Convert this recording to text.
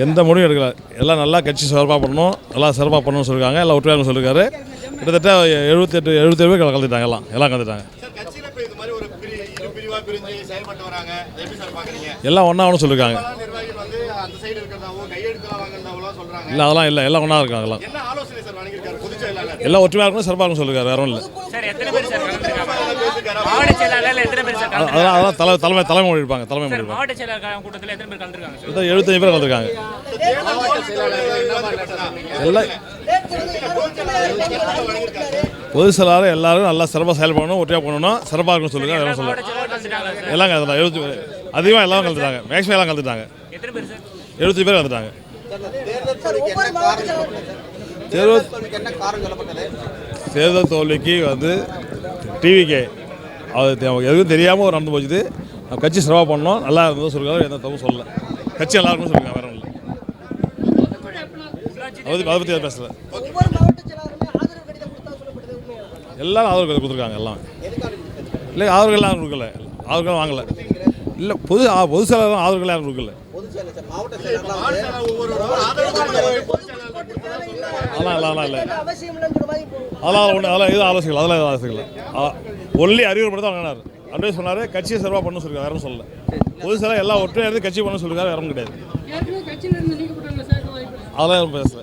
எந்த முடிவும் எடுக்கல. எல்லாம் நல்லா கட்சி சிறப்பாக பண்ணணும், எல்லாம் சிறப்பாக பண்ணணும்னு சொல்லியிருக்காங்க. எல்லாம் ஒற்றுமையாக சொல்லியிருக்காரு. கிட்டத்தட்ட 77 பேர் கலந்துட்டாங்க. எல்லாம் கலந்துட்டாங்க. எல்லாம் ஒன்றா ஒன்று சொல்லியிருக்காங்க. இல்லை அதெல்லாம் இல்லை, எல்லாம் ஒன்றா இருக்காங்க. எல்லாம் ஒற்றுமையாக இருக்கணும், சிறப்பாக இருக்கணும் சொல்லியிருக்காரு. வேற ஒன்றும் இல்லை. அதெல்லாம் தலைமை இருப்பாங்க. 75 பேர் கலந்துருக்காங்க. எல்லாம் பொது செயலாளர் எல்லாரும் நல்லா சிறப்பாக செயல்படணும், ஒற்றியாக பண்ணணும், சிறப்பாக இருக்கணும்னு சொல்லுங்க. எல்லாம் சொல்லுங்க. எல்லாம் கலந்துட்டாங்க. 70 அதிகமாக எல்லாம் கலந்துட்டாங்க. மேக்ஸிமம் எல்லாம் கலந்துட்டாங்க. 75 பேர் கலந்துட்டாங்க. தேர்தல் தோல்விக்கு டிவிகே அது எதுவும் தெரியாமல் நடந்து போச்சுது. நம்ம கட்சி சிறப்பாக பண்ணோம், நல்லா இருந்ததும் சொல்லுங்க. எந்த தப்பும் சொல்லலை. கட்சி நல்லா இருக்குன்னு சொல்லுங்க. வேற ஒன்றும் இல்லை. அதை பற்றி பேசல. எல்லாரும் ஆதரவு கொடுத்துருக்காங்க. எல்லாம் இல்லை, ஆதரவுகள் கொடுக்கல. ஆதரவுகள் வாங்கலை. இல்லை, பொது செயலாளர் ஆதரவுகள் யாரும் கொடுக்கல. அதெல்லாம் இல்லை. அதெல்லாம் எதுவும் ஆலோசிக்கல. அதெல்லாம் எதுவும் ஆலோசிக்கல. ஒன்லி அறிவுறுப்படுத்த வாங்கினார். அட்வைஸ் சொன்னார். கட்சியை சிறப்பாக பண்ண சொல்லியிருக்காரு. வேறு சொல்லலை. பொது செயலாளர் எல்லாம் ஒற்றையாக இருந்து கட்சி பண்ண சொல்லியிருக்காரு. வேறு கிடையாது. அதெல்லாம் பேசல.